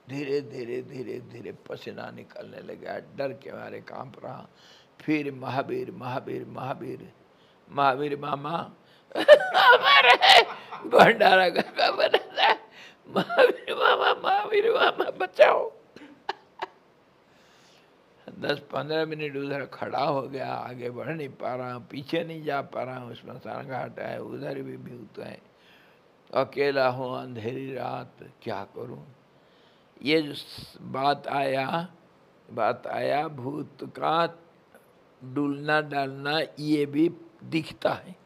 धीरे धीरे धीरे धीरे पसीना निकलने लगा, डर के मारे कांप रहा। फिर महावीर महावीर महावीर महावीर मामा हमारे भंडारा का बना था, महावीर मामा बचाओ। 10-15 मिनट उधर खड़ा हो गया, आगे बढ़ नहीं पा रहा हूँ, पीछे नहीं जा पा रहा हूँ, स्मशान घाट है, उधर भी भूत है, अकेला हूँ, अंधेरी रात, क्या करूँ। ये जो बात आया भूत का डुलना डालना, ये भी दिखता है।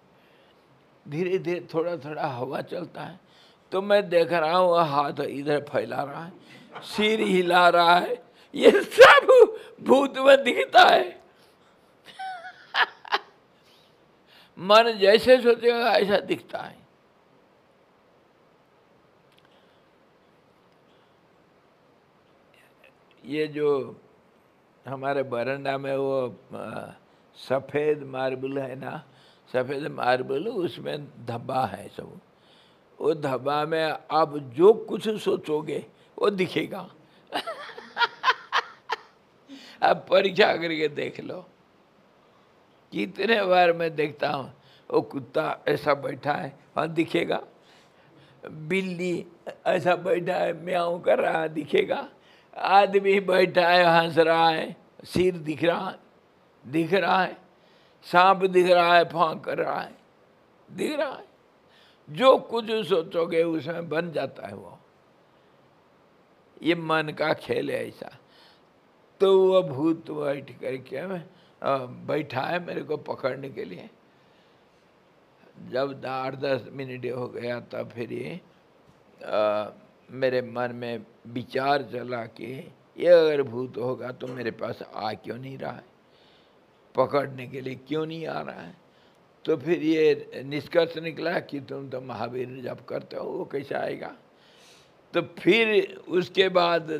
धीरे धीरे थोड़ा थोड़ा हवा चलता है, तो मैं देख रहा हूँ वह हाथ इधर फैला रहा है, सिर हिला रहा है, ये सब भूत में दिखता है। मन जैसे सोचेगा ऐसा दिखता है। ये जो हमारे बरंडा में वो सफ़ेद मार्बल है ना, सफ़ेद मार्बल, उसमें धब्बा है सब। वो धब्बा में आप जो कुछ सोचोगे वो दिखेगा। आप परीक्षा करके देख लो। कितने बार मैं देखता हूँ, वो कुत्ता ऐसा बैठा है वहाँ दिखेगा, बिल्ली ऐसा बैठा है म्याऊं कर रहा है दिखेगा, आदमी बैठा है हंस रहा है, सिर दिख रहा है, सांप दिख रहा है, फांक कर रहा है, दिख रहा है। जो कुछ सोचोगे उसमें बन जाता है वो। ये मन का खेल है ऐसा। तो वो भूत बैठ करके बैठा है मेरे को पकड़ने के लिए। जब 8-10 मिनट हो गया तब फिर ये मेरे मन में विचार चला कि ये अगर भूत होगा तो मेरे पास आ क्यों नहीं रहा है, पकड़ने के लिए क्यों नहीं आ रहा है। तो फिर ये निष्कर्ष निकला कि तुम तो महावीर जब करते हो, वो कैसे आएगा। तो फिर उसके बाद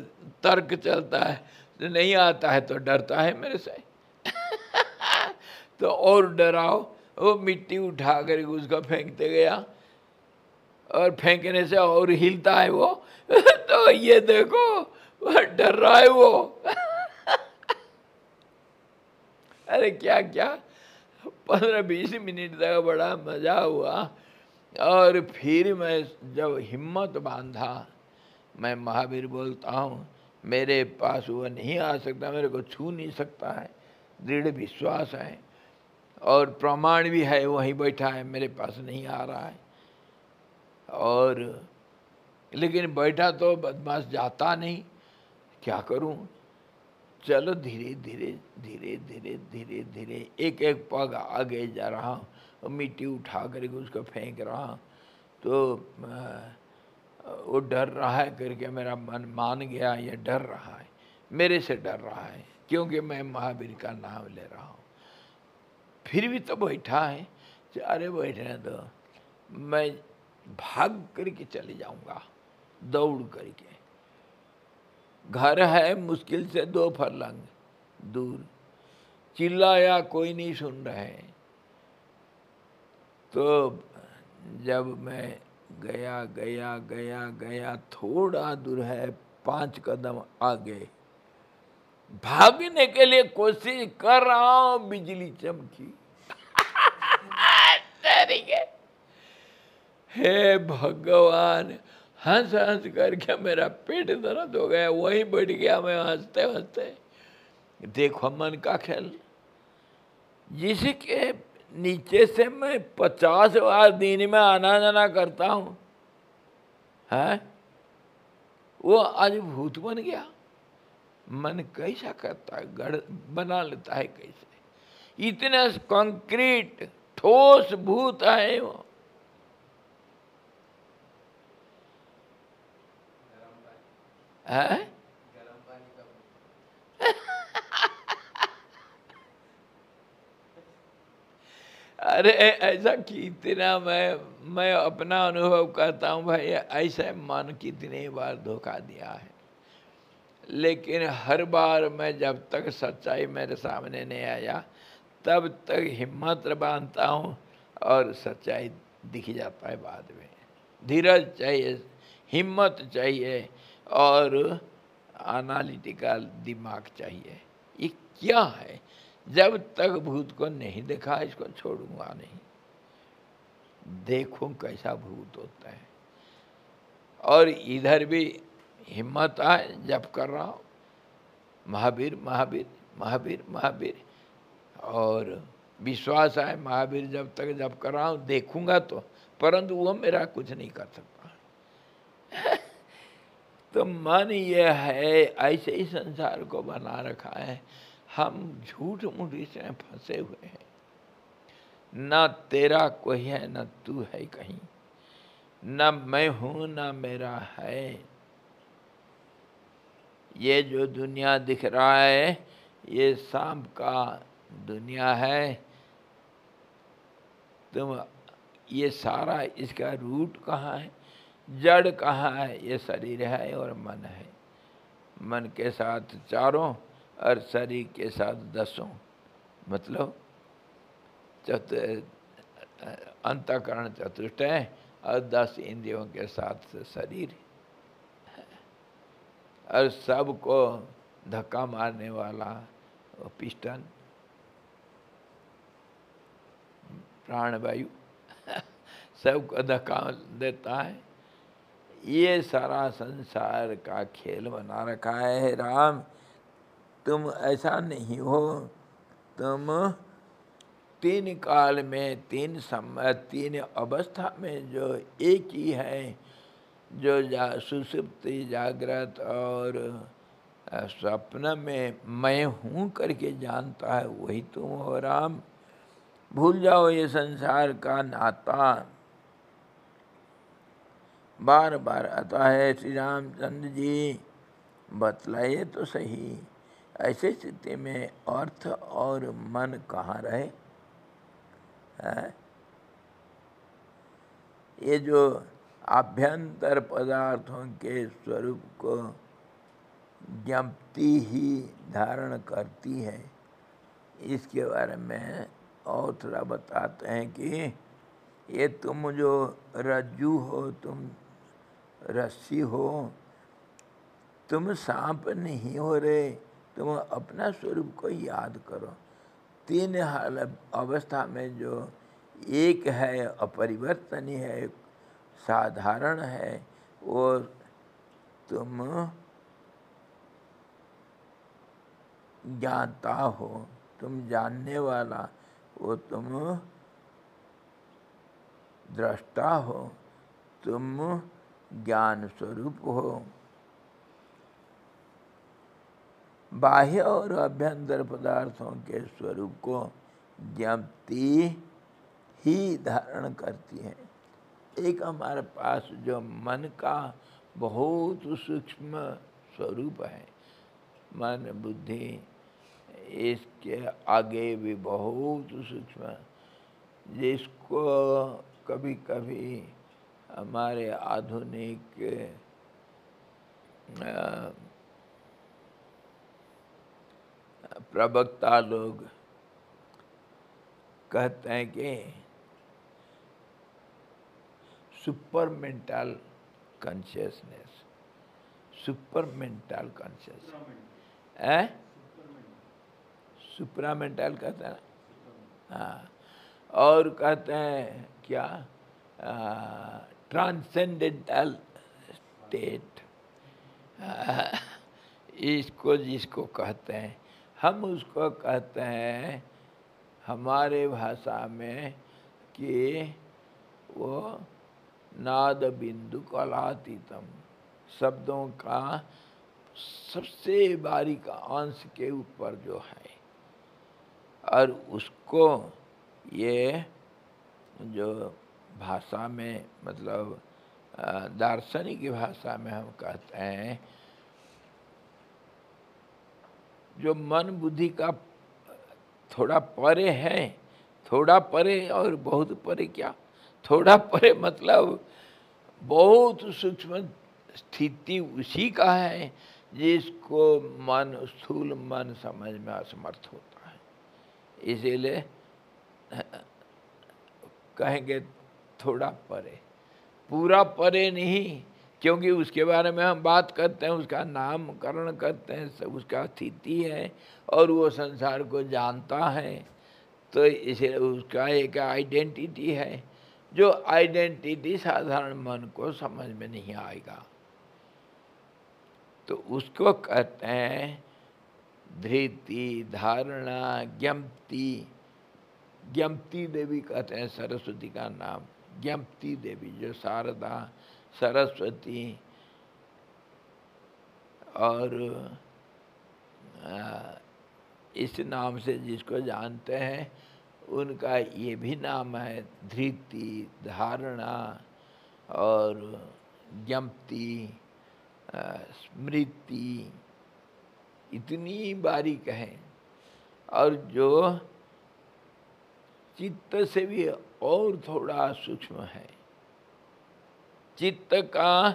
तर्क चलता है, तो नहीं आता है तो डरता है मेरे से। तो और डराओ, वो मिट्टी उठा कर उसको फेंकते गया, और फेंकने से और हिलता है वो। तो ये देखो डर रहा है वो। अरे क्या क्या 15-20 मिनट तक बड़ा मजा हुआ। और फिर मैं जब हिम्मत बांधा, मैं महावीर बोलता हूँ, मेरे पास वो नहीं आ सकता, मेरे को छू नहीं सकता है, दृढ़ विश्वास है और प्रमाण भी है, वहीं बैठा है, मेरे पास नहीं आ रहा है। और लेकिन बैठा तो बदमाश जाता नहीं, क्या करूं। चलो धीरे धीरे धीरे धीरे धीरे धीरे एक एक पग आगे जा रहा हूँ, और मिट्टी उठा कर उसको फेंक रहा हूँ। तो वो डर रहा है करके मेरा मन मान गया, ये डर रहा है, मेरे से डर रहा है, क्योंकि मैं महावीर का नाम ले रहा हूँ। फिर भी तो बैठा है, अरे बैठने दो, मैं भाग करके चले जाऊंगा, दौड़ करके। घर है मुश्किल से 2 फरलंग दूर, चिल्लाया कोई नहीं सुन रहे। तो जब मैं गया गया गया गया, थोड़ा दूर है, 5 कदम आगे भागने के लिए कोशिश कर रहा हूं, बिजली चमकी। हे भगवान, हंस हंस करके मेरा पेट दर्द हो गया, वहीं बैठ गया मैं हंसते हंसते। देखो मन का खेल, जिसके नीचे से मैं 50 बार दिन में आना जाना करता हूँ, है वो आज भूत बन गया। मन कैसा करता है, गढ़ बना लेता है कैसे। इतने कंक्रीट ठोस भूत है वो। है अरे ऐसा कितना मैं अपना अनुभव करता हूँ भाई, ऐसे मन कितनी बार धोखा दिया है। लेकिन हर बार मैं जब तक सच्चाई मेरे सामने नहीं आया तब तक हिम्मत बांधता हूँ, और सच्चाई दिख जाता है बाद में। धीरज चाहिए, हिम्मत चाहिए, और एनालिटिकल दिमाग चाहिए। ये क्या है? जब तक भूत को नहीं देखा इसको छोड़ूंगा नहीं। देखो कैसा भूत होता है। और इधर भी हिम्मत आए, जप कर रहा हूँ महावीर महावीर महावीर महावीर, और विश्वास आए महावीर जब तक जप कर रहा हूँ देखूंगा तो, परंतु वो मेरा कुछ नहीं कर सकता। तो मन ये है, ऐसे ही संसार को बना रखा है। हम झूठ मूठ इसमें फंसे हुए हैं। न तेरा कोई है न तू है कहीं, न मैं हूं न मेरा है। ये जो दुनिया दिख रहा है ये सांप का दुनिया है। तुम ये सारा इसका रूट कहाँ है, जड़ कहाँ है? ये शरीर है और मन है। मन के साथ चारों और शरीर के साथ दसों, मतलब अंतःकरण चतुष्ट है और 10 इंद्रियों के साथ शरीर। और सबको धक्का मारने वाला वो पिस्टन, प्राणवायु सबको धक्का देता है। ये सारा संसार का खेल बना रखा है। राम तुम ऐसा नहीं हो, तुम 3 काल में 3 समय 3 अवस्था में जो एक ही है, जो सुषुप्ति जागृत और स्वप्न में मैं हूँ करके जानता है, वही तुम हो राम। भूल जाओ ये संसार का नाता। बार बार आता है श्री रामचंद्र जी, बतलाइए तो सही, ऐसे स्थिति में अर्थ और मन कहाँ रहे? ये जो आभ्यंतर पदार्थों के स्वरूप को ज्ञप्ति ही धारण करती है, इसके बारे में और थोड़ा बताते हैं कि ये तुम जो रज्जू हो, तुम रस्सी हो, तुम सांप नहीं हो रे। तुम अपना स्वरूप को याद करो। 3 हाल अवस्था में जो एक है, अपरिवर्तनीय है, साधारण है, वो तुम जानता हो, तुम जानने वाला, वो तुम दृष्टा हो, तुम ज्ञान स्वरूप हो। बाह्य और अभ्यंतर पदार्थों के स्वरूप को ज्ञप्ति ही धारण करती है। एक हमारे पास जो मन का बहुत सूक्ष्म स्वरूप है, मन बुद्धि इसके आगे भी बहुत सूक्ष्म, जिसको कभी कभी हमारे आधुनिक प्रवक्ता लोग कहते हैं कि super mental consciousness, super mental consciousness, supramental कहते हैं। हाँ, और कहते हैं क्या, ट्रांसेंडेंटल स्टेट, इसको जिसको कहते हैं, हम उसको कहते हैं हमारे भाषा में कि वो नाद बिंदु कलातीतम, शब्दों का सबसे बारीक अंश के ऊपर जो है, और उसको ये जो भाषा में, मतलब दार्शनिक की भाषा में हम कहते हैं, जो मन बुद्धि का थोड़ा परे है, थोड़ा परे और बहुत परे। क्या थोड़ा परे? मतलब बहुत सूक्ष्म स्थिति उसी का है जिसको मन, स्थूल मन समझ में असमर्थ होता है। इसीलिए कहेंगे थोड़ा परे, पूरा परे नहीं, क्योंकि उसके बारे में हम बात करते हैं, उसका नामकरण करते हैं, सब उसका स्थिति है और वो संसार को जानता है, तो इसे उसका एक आइडेंटिटी है, जो आइडेंटिटी साधारण मन को समझ में नहीं आएगा। तो उसको कहते हैं धृति, धारणा, ज्ञप्ति। ज्ञप्ति देवी कहते हैं सरस्वती का नाम, ज्ञप्ति देवी, जो शारदा, सरस्वती और इस नाम से जिसको जानते हैं उनका ये भी नाम है धृति, धारणा और ज्ञप्ति, स्मृति। इतनी बारीक है और जो चित्त से भी और थोड़ा सूक्ष्म है। चित्त का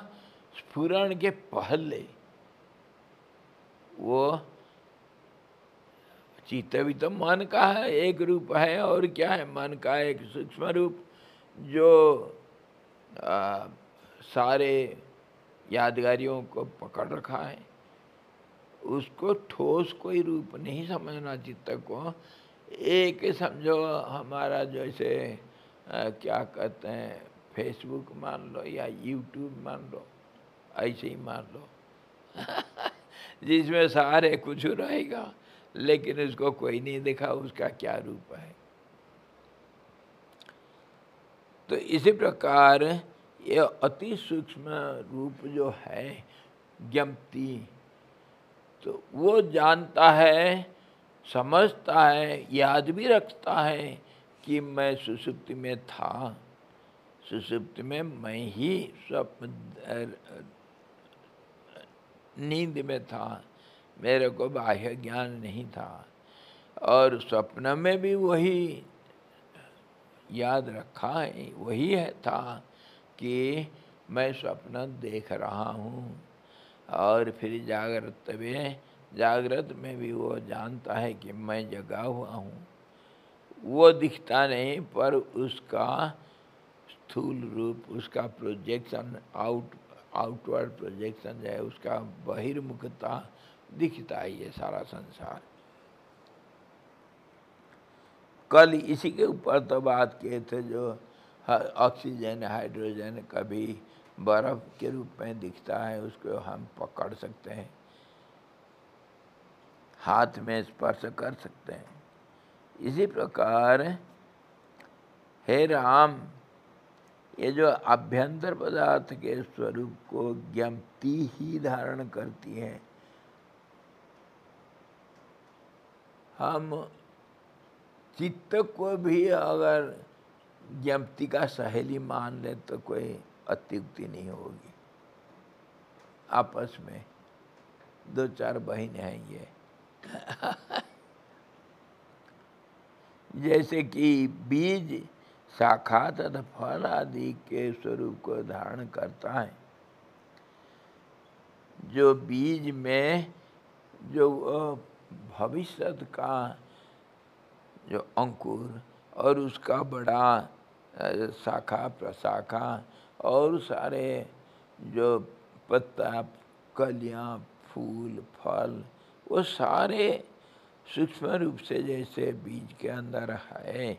स्फुरण के पहले वो चित्त भी तो मन का है, एक रूप है, और क्या है, मन का एक सूक्ष्म रूप जो सारे यादगारियों को पकड़ रखा है। उसको ठोस कोई रूप नहीं समझना चित्त को। एक समझो हमारा जैसे क्या कहते हैं, फेसबुक मान लो या यूट्यूब मान लो, ऐसे ही मान लो जिसमें सारे कुछ रहेगा लेकिन उसको कोई नहीं देखा उसका क्या रूप है। तो इसी प्रकार ये अति सूक्ष्म रूप जो है ज्ञप्ति, तो वो जानता है, समझता है, याद भी रखता है कि मैं सुषुप्ति में था, सुषुप्ति में मैं ही स्वप्न नींद में था, मेरे को बाह्य ज्ञान नहीं था, और स्वप्न में भी वही याद रखा है, वही है था कि मैं स्वप्न देख रहा हूँ। और फिर जागृत में भी वो जानता है कि मैं जगा हुआ हूँ। वो दिखता नहीं पर उसका स्थूल रूप, उसका प्रोजेक्शन, आउटवर्ड प्रोजेक्शन है, उसका बहिर्मुखता दिखता है ये सारा संसार। कल इसी के ऊपर तो बात किए थे, जो ऑक्सीजन, हाइड्रोजन कभी बर्फ के रूप में दिखता है, उसको हम पकड़ सकते हैं, हाथ में स्पर्श कर सकते हैं। इसी प्रकार हे राम, ये जो आभ्यंतर पदार्थ के स्वरूप को ज्ञप्ति ही धारण करती है। हम चित्त को भी अगर ज्ञप्ति का सहेली मान ले तो कोई अत्युक्ति नहीं होगी। आपस में दो चार बहन हैं ये जैसे कि बीज शाखा तथा फल आदि के स्वरूप को धारण करता है। जो बीज में जो भविष्य का जो अंकुर और उसका बड़ा शाखा प्रशाखा और सारे जो पत्ता, कलियाँ, फूल, फल, वो सारे सूक्ष्म रूप से जैसे बीज के अंदर है,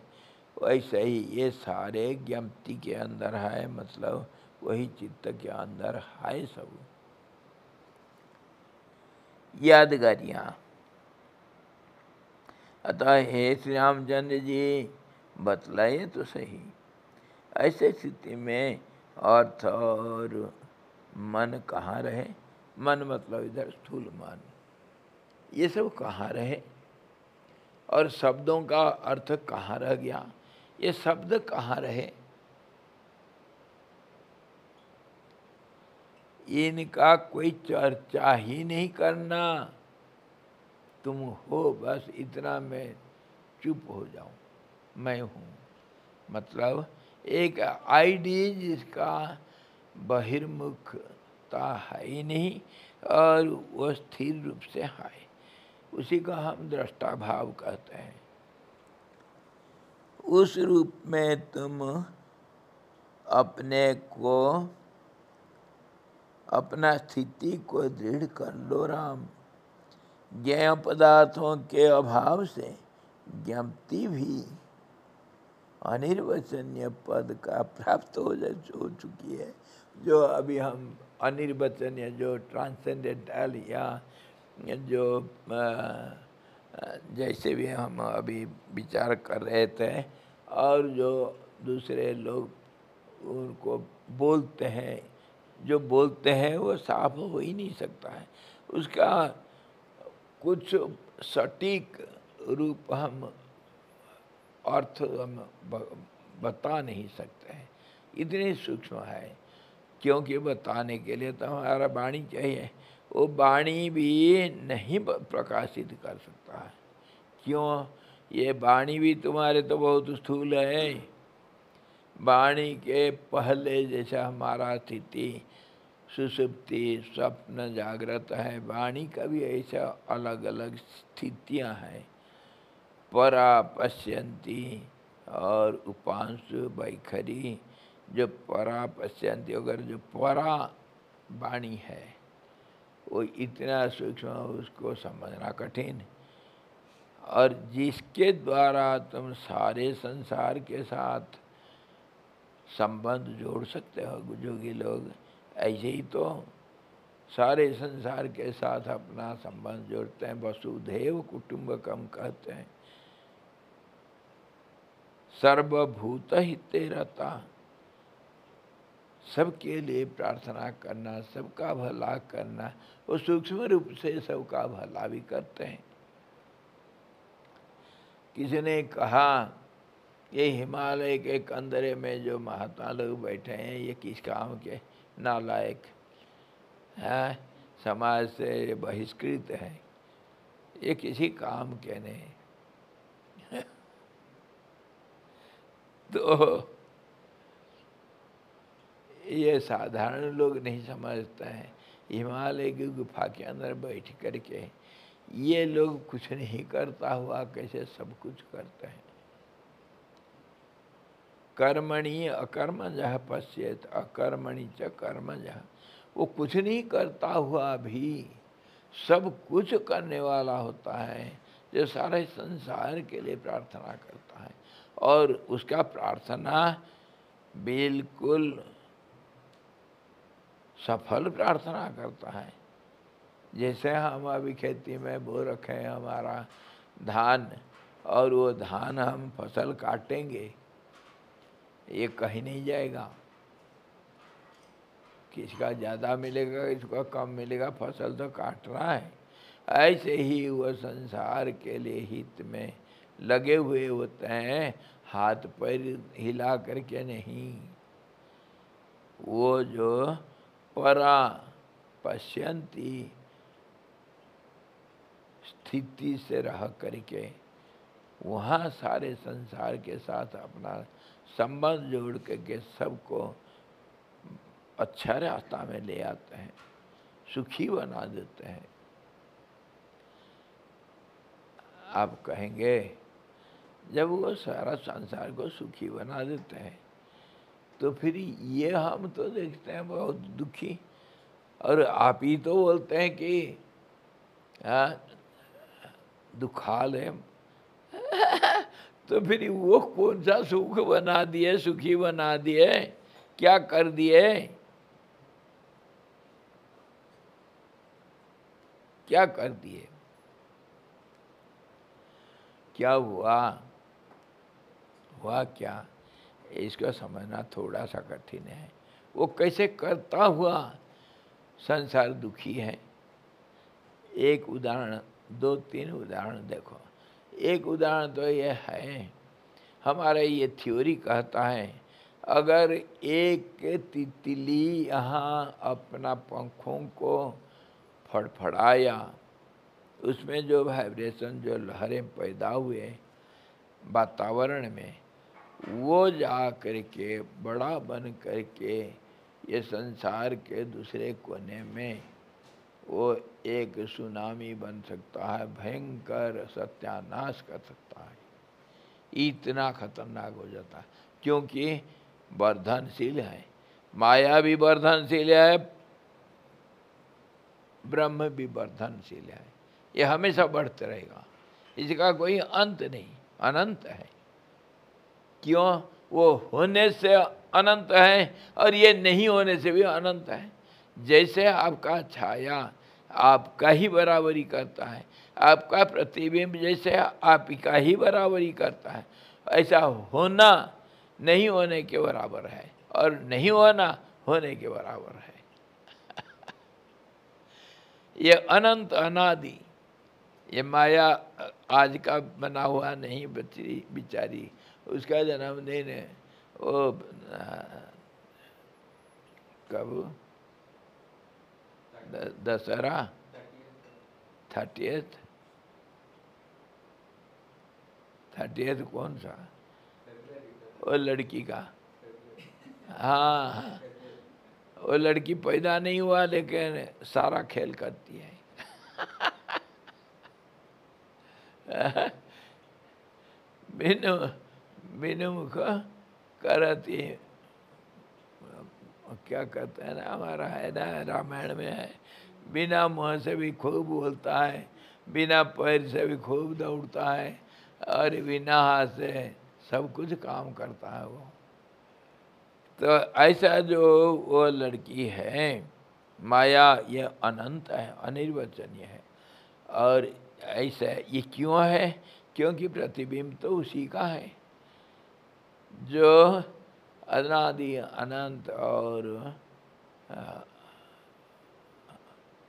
वैसे ही ये सारे ज्ञप्ति के अंदर है, मतलब वही चित्त के अंदर है सब यादगारियाँ। अतः हे श्री रामचंद्र जी, बतलाइए तो सही, ऐसे स्थिति में अर्थ और मन कहाँ रहे। मन मतलब इधर स्थूल मन, ये सब कहाँ रहे, और शब्दों का अर्थ कहाँ रह गया, ये शब्द कहाँ रहे, इनका कोई चर्चा ही नहीं करना। तुम हो बस इतना, मैं चुप हो जाऊं, मैं हूँ, मतलब एक आईडी जिसका बहिर्मुखता है ही नहीं और वो स्थिर रूप से है, उसी का हम दृष्टा भाव कहते हैं। उस रूप में तुम अपने को अपना स्थिति को दृढ़ कर लो राम। ज्ञेय पदार्थों के अभाव से ज्ञप्ति भी अनिर्वचनीय पद का प्राप्त हो चुकी है। जो अभी हम अनिर्वचनीय, जो ट्रांसेंडेंटल या जो जैसे भी हम अभी विचार कर रहे थे, और जो दूसरे लोग उनको बोलते हैं, जो बोलते हैं वो साफ हो ही नहीं सकता है। उसका कुछ सटीक रूप हम अर्थ हम बता नहीं सकते हैं, इतनी सूक्ष्म है। क्योंकि बताने के लिए तो हमारा वाणी चाहिए, वो वाणी भी नहीं प्रकाशित कर सकता है। क्यों? ये वाणी भी तुम्हारे तो बहुत स्थूल है। वाणी के पहले जैसा हमारा स्थिति सुषुप्ति, स्वप्न, जागृत है, वाणी का भी ऐसा अलग अलग स्थितियां हैं। परा पश्यंती और उपांशु वैखरी। जो परा पश्यंती, अगर जो परा वाणी है वो इतना सूक्ष्म, उसको समझना कठिन। और जिसके द्वारा तुम सारे संसार के साथ संबंध जोड़ सकते हो, जोगी लोग ऐसे ही तो सारे संसार के साथ अपना संबंध जोड़ते हैं। वसुधैव कुटुंबकम कहते हैं। सर्वभूत हिते रता, सबके लिए प्रार्थना करना, सबका भला करना, वो सूक्ष्म रूप से सबका भला भी करते हैं। किसी ने कहा ये हिमालय के कंदरे में जो महात्मा लोग बैठे हैं, ये किस काम के? नालायक हैं, समाज से बहिष्कृत हैं, ये किसी काम के नहीं। तो ये साधारण लोग नहीं समझते हैं। हिमालय की गुफा के अंदर बैठ करके ये लोग कुछ नहीं करता हुआ कैसे सब कुछ करते हैं। कर्मणि अकर्मजः पश्येत अकर्मणि च कर्मजः। वो कुछ नहीं करता हुआ भी सब कुछ करने वाला होता है, जो सारे संसार के लिए प्रार्थना करता है। और उसका प्रार्थना बिल्कुल सफल प्रार्थना करता है। जैसे हम अभी खेती में बो रखे हैं हमारा धान, और वो धान हम फसल काटेंगे, ये कहीं नहीं जाएगा। किसका ज़्यादा मिलेगा, किसका कम मिलेगा, फसल तो काटना है। ऐसे ही वो संसार के लिए हित में लगे हुए होते हैं, हाथ पैर हिला करके नहीं। वो जो परा पश्यंती स्थिति से रह करके वहाँ सारे संसार के साथ अपना संबंध जोड़ करके सबको अच्छा रास्ता में ले आते हैं, सुखी बना देते हैं। आप कहेंगे जब वो सारा संसार को सुखी बना देते हैं तो फिर ये हम तो देखते हैं बहुत दुखी, और आप ही तो बोलते हैं कि दुखाल है। तो फिर वो कौन सा सुख बना दिए, सुखी बना दिए, क्या कर दिए? क्या कर दिए? क्या हुआ? हुआ क्या? इसको समझना थोड़ा सा कठिन है। वो कैसे करता हुआ संसार दुखी है। एक उदाहरण, दो तीन उदाहरण देखो। एक उदाहरण तो ये है, हमारा ये थ्योरी कहता है अगर एक तितली यहाँ अपना पंखों को फड़फड़ाया, उसमें जो वाइब्रेशन, जो लहरें पैदा हुए वातावरण में, वो जा करके बड़ा बन करके ये संसार के दूसरे कोने में वो एक सुनामी बन सकता है, भयंकर सत्यानाश कर सकता है। इतना खतरनाक हो जाता है, क्योंकि वर्धनशील है। माया भी वर्धनशील है, ब्रह्म भी वर्धनशील है, ये हमेशा बढ़ते रहेगा, इसका कोई अंत नहीं, अनंत है। क्यों? वो होने से अनंत है और ये नहीं होने से भी अनंत है। जैसे आपका छाया आपका ही बराबरी करता है, आपका प्रतिबिंब जैसे आप का ही बराबरी करता है, ऐसा होना नहीं होने के बराबर है और नहीं होना होने के बराबर है। ये अनंत अनादि, ये माया आज का बना हुआ नहीं बिचारी, उसका जन्मदिन है वो कब, दशहरा 30th कौन सा, वो लड़की का, हाँ वो लड़की पैदा नहीं हुआ लेकिन सारा खेल करती है। बिनु मुख करती, क्या कहते हैं ना, हमारा है ना रामायण में है, बिना मुँह से भी खूब बोलता है, बिना पैर से भी खूब दौड़ता है और बिना हाथ से सब कुछ काम करता है वो। तो ऐसा जो वो लड़की है माया, ये अनंत है, अनिर्वचनीय है। और ऐसा ये क्यों है? क्योंकि प्रतिबिंब तो उसी का है जो अनादि अनंत और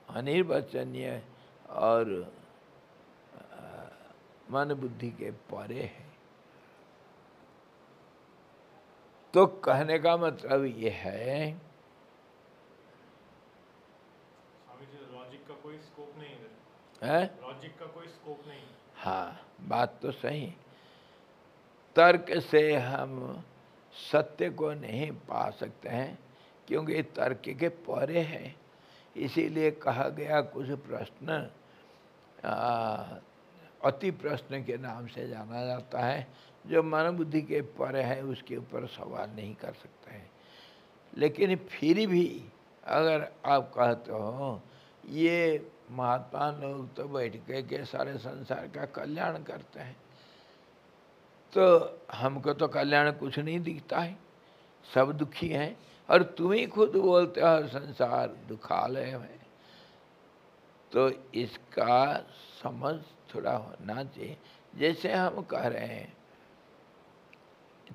अनिर्वचनीय और मन बुद्धि के परे है। तो कहने का मतलब ये है, लॉजिक का कोई स्कोप नहीं है? लॉजिक का कोई स्कोप नहीं। हाँ, बात तो सही। तर्क से हम सत्य को नहीं पा सकते हैं क्योंकि तर्क के परे है। इसीलिए कहा गया कुछ प्रश्न अति प्रश्न के नाम से जाना जाता है, जो मन बुद्धि के परे है उसके ऊपर सवाल नहीं कर सकते हैं। लेकिन फिर भी अगर आप कहते हो ये महात्मा लोग तो बैठ के सारे संसार का कल्याण करते हैं, तो हमको तो कल्याण कुछ नहीं दिखता है, सब दुखी हैं। और तुम ही खुद बोलते हो संसार दुखालय है, तो इसका समझ थोड़ा होना चाहिए। जैसे हम कह रहे हैं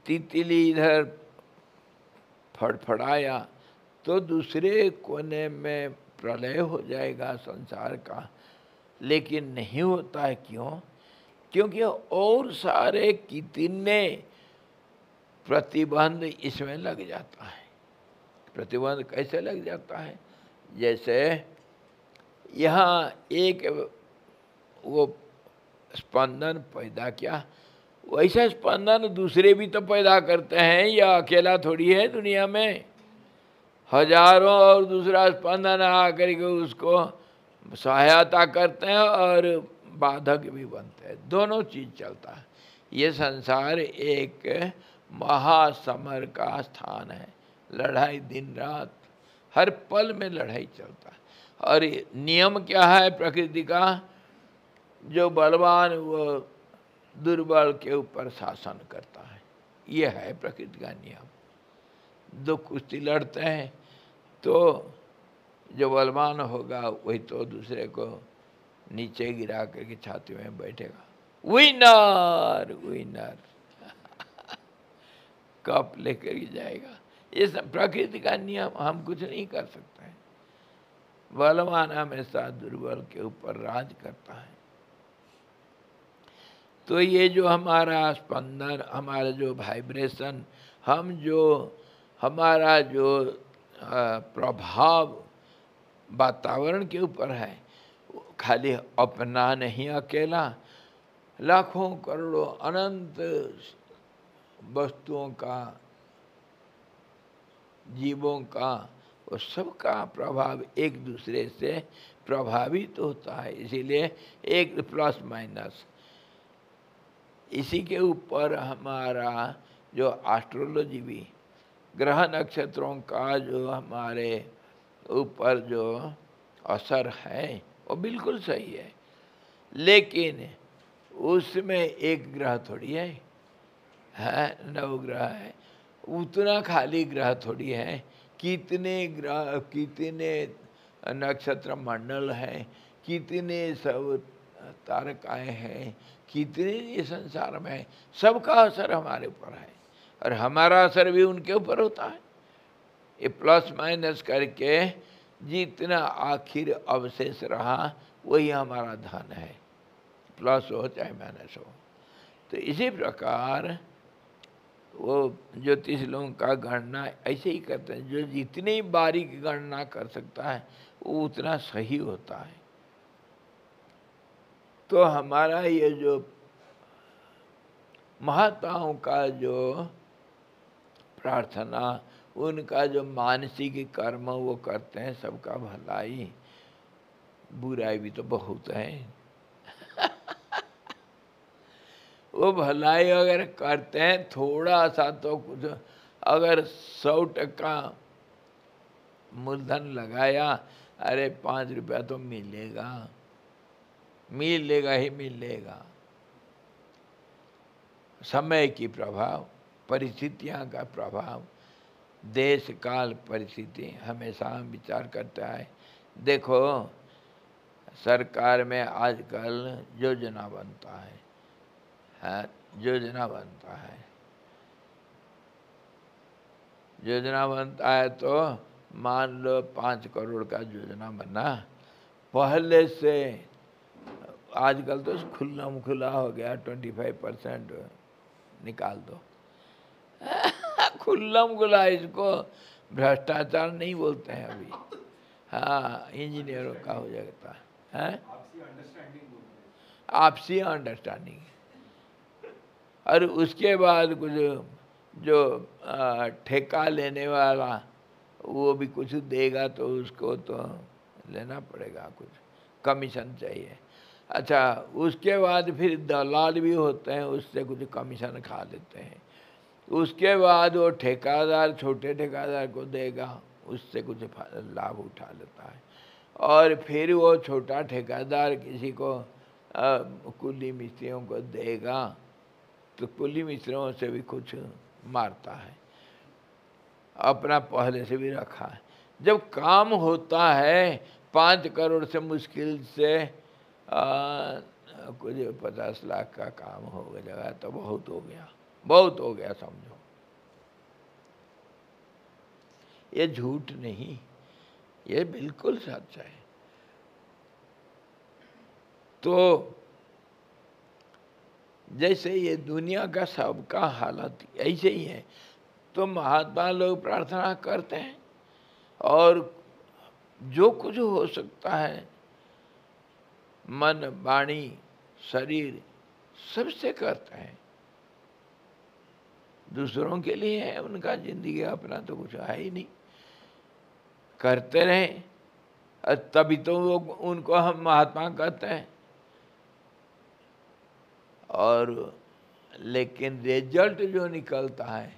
तितली इधर फड़फड़ाया तो दूसरे कोने में प्रलय हो जाएगा संसार का, लेकिन नहीं होता है। क्यों? क्योंकि और सारे कितने प्रतिबंध इसमें लग जाता है। प्रतिबंध कैसे लग जाता है? जैसे यहाँ एक वो स्पंदन पैदा किया, वैसा स्पंदन दूसरे भी तो पैदा करते हैं, या अकेला थोड़ी है दुनिया में, हजारों और दूसरा स्पंदन आकर के उसको सहायता करते हैं और बाधक भी बनते हैं, दोनों चीज चलता है। ये संसार एक महासमर का स्थान है, लड़ाई दिन रात हर पल में लड़ाई चलता है। और नियम क्या है प्रकृति का? जो बलवान वो दुर्बल के ऊपर शासन करता है, ये है प्रकृति का नियम। दो कुश्ती लड़ते हैं तो जो बलवान होगा वही तो दूसरे को नीचे गिरा करके छाती में बैठेगा, विनर विनर कप लेकर के जाएगा। ये सब प्रकृति का नियम, हम कुछ नहीं कर सकते हैं। बलवान हमेशा दुर्बल के ऊपर राज करता है। तो ये जो हमारा स्पंदन, हमारा जो वाइब्रेशन, हम जो हमारा जो प्रभाव वातावरण के ऊपर है, खाली अपना नहीं, अकेला लाखों करोड़ों अनंत वस्तुओं का, जीवों का, वो सबका प्रभाव एक दूसरे से प्रभावित होता है। इसीलिए एक प्लस माइनस, इसी के ऊपर हमारा जो एस्ट्रोलॉजी भी, ग्रह नक्षत्रों का जो हमारे ऊपर जो असर है वो बिल्कुल सही है, लेकिन उसमें एक ग्रह थोड़ी है, नवग्रह है, उतना खाली ग्रह थोड़ी है। कितने ग्रह, कितने नक्षत्र मंडल हैं, कितने सब तारकाएं हैं, कितने ये संसार में है, सबका असर हमारे ऊपर है और हमारा असर भी उनके ऊपर होता है। ये प्लस माइनस करके जितना आखिर अवशेष रहा वही हमारा धन है, प्लस हो चाहे माइनस हो। तो इसी प्रकार वो ज्योतिष लोगों का गणना ऐसे ही करते हैं, जो जितनी बारीक गणना कर सकता है वो उतना सही होता है। तो हमारा ये जो महात्माओं का जो प्रार्थना, उनका जो मानसिक कर्म वो करते हैं सबका भलाई, बुराई भी तो बहुत है। वो भलाई अगर करते हैं थोड़ा सा तो कुछ, अगर 100% मूलधन लगाया, अरे 5 रुपया तो मिलेगा, मिलेगा ही मिलेगा। समय की प्रभाव, परिस्थितियां का प्रभाव, देश काल परिस्थिति हमेशा हम विचार करता है। देखो सरकार में आजकल योजना बनता है, योजना बनता है, योजना बनता है तो मान लो 5 करोड़ का योजना बना, पहले से आजकल तो खुल्लम खुला हो गया, 25% निकाल दो। खुल्लम खुला, इसको भ्रष्टाचार नहीं बोलते हैं अभी, हाँ इंजीनियरों का हो जाता है, आपसी अंडरस्टैंडिंग। और उसके बाद कुछ जो ठेका लेने वाला वो भी कुछ देगा तो उसको तो लेना पड़ेगा, कुछ कमीशन चाहिए। अच्छा, उसके बाद फिर दलाल भी होते हैं, उससे कुछ कमीशन खा लेते हैं। उसके बाद वो ठेकेदार छोटे ठेकेदार को देगा, उससे कुछ लाभ उठा लेता है। और फिर वो छोटा ठेकेदार किसी को कुली मिस्त्रियों को देगा तो कुली मिस्त्रियों से भी कुछ मारता है, अपना पहले से भी रखा है। जब काम होता है 5 करोड़ से मुश्किल से कुछ 50 लाख का काम हो गया तो बहुत हो गया, बहुत हो गया समझो। ये झूठ नहीं, ये बिल्कुल सच है। तो जैसे ये दुनिया का सबका हालत ऐसे ही है, तो महात्मा लोग प्रार्थना करते हैं और जो कुछ हो सकता है मन वाणी शरीर सबसे करते हैं, दूसरों के लिए है उनका जिंदगी, अपना तो कुछ है ही नहीं, करते रहें, तभी तो वो उनको हम महात्मा कहते हैं। और लेकिन रिजल्ट जो निकलता है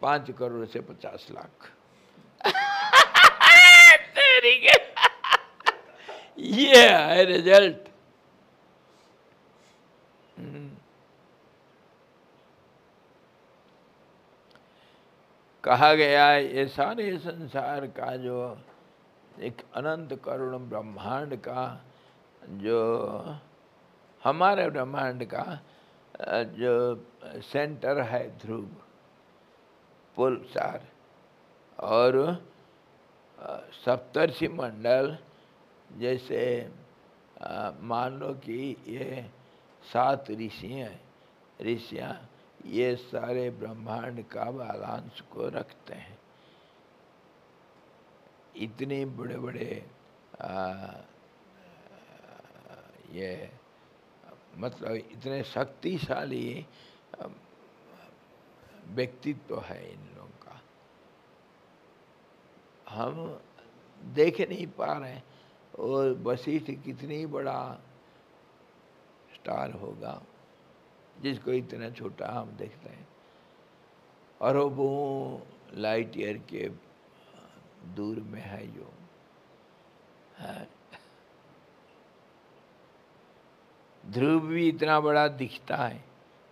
5 करोड़ से 50 लाख ये है रिजल्ट। कहा गया है ये सारे संसार का जो एक अनंत करोड़ ब्रह्मांड का, जो हमारे ब्रह्मांड का जो सेंटर है ध्रुव पुलसार, और सप्तर्षि मंडल जैसे मान लो कि ये 7 ऋषियाँ ये सारे ब्रह्मांड का बालांस को रखते हैं। इतने बड़े बड़े ये मतलब इतने शक्तिशाली व्यक्तित्व है इन लोगों का, हम देख नहीं पा रहे हैं। और वशिष्ठ कितनी बड़ा स्टार होगा जिसको इतना छोटा हम देखते हैं, और वो लाइट ईयर के दूर में है जो हाँ। ध्रुव भी इतना बड़ा दिखता है,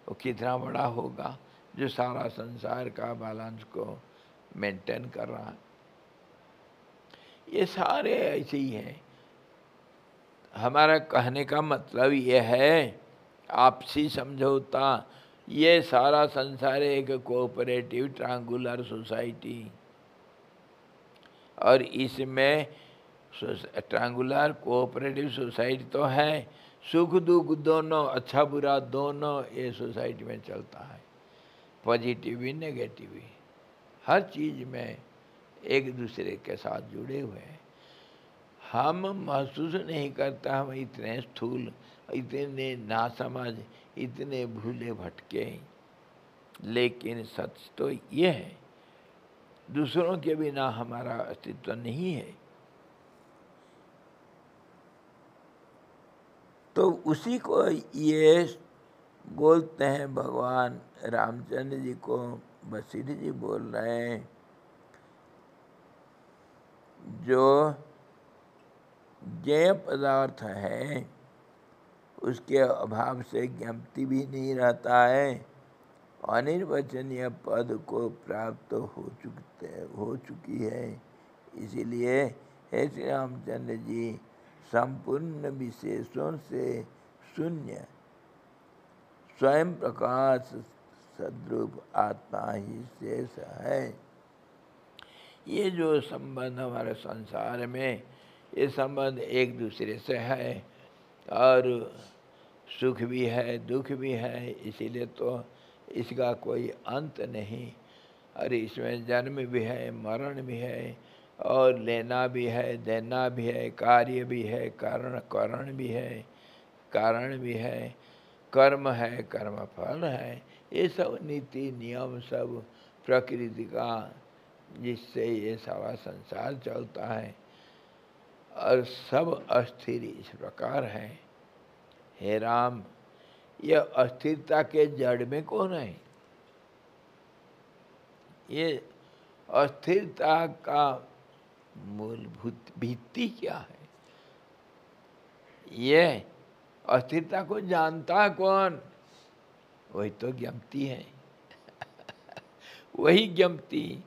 वो कितना बड़ा होगा जो सारा संसार का बैलेंस को मेंटेन कर रहा है। ये सारे ऐसे ही हैं। हमारा कहने का मतलब ये है, आपसी समझौता, ये सारा संसार एक कोऑपरेटिव ट्रायंगुलर सोसाइटी, और इसमें ट्रायंगुलर कोऑपरेटिव सोसाइटी तो है, सुख दुख दोनों, अच्छा बुरा दोनों ये सोसाइटी में चलता है, पॉजिटिव भी नेगेटिव भी, हर चीज़ में एक दूसरे के साथ जुड़े हुए हैं। हम महसूस नहीं करता हम इतने स्थूल, इतने नासमझ, इतने भूले भटके, लेकिन सच तो ये है, दूसरों के बिना हमारा अस्तित्व नहीं है। तो उसी को ये बोलते हैं, भगवान रामचंद्र जी को वशिष्ठ जी बोल रहे हैं, जो ज्ञेय पदार्थ है उसके अभाव से ज्ञप्ति भी नहीं रहता है, अनिर्वचनीय पद को प्राप्त हो चुकी है। इसीलिए हे श्री रामचंद्र जी, संपूर्ण विशेषों से शून्य स्वयं प्रकाश सद्रूप आत्मा ही शेष है। ये जो संबंध हमारे संसार में, ये संबंध एक दूसरे से है, और सुख भी है दुख भी है, इसीलिए तो इसका कोई अंत नहीं। और इसमें जन्म भी है, मरण भी है, और लेना भी है, देना भी है, कार्य भी है, कारण भी है, कारण भी है, कर्म है, कर्म फल है। ये सब नीति नियम सब प्रकृति का, जिससे ये सारा संसार चलता है, और सब अस्थिर इस प्रकार है। हे राम, यह अस्थिरता के जड़ में कौन है? ये अस्थिरता का मूलभूत भित्ति क्या है? ये अस्थिरता को जानता कौन? वही तो ज्ञप्ति है। वही ज्ञप्ति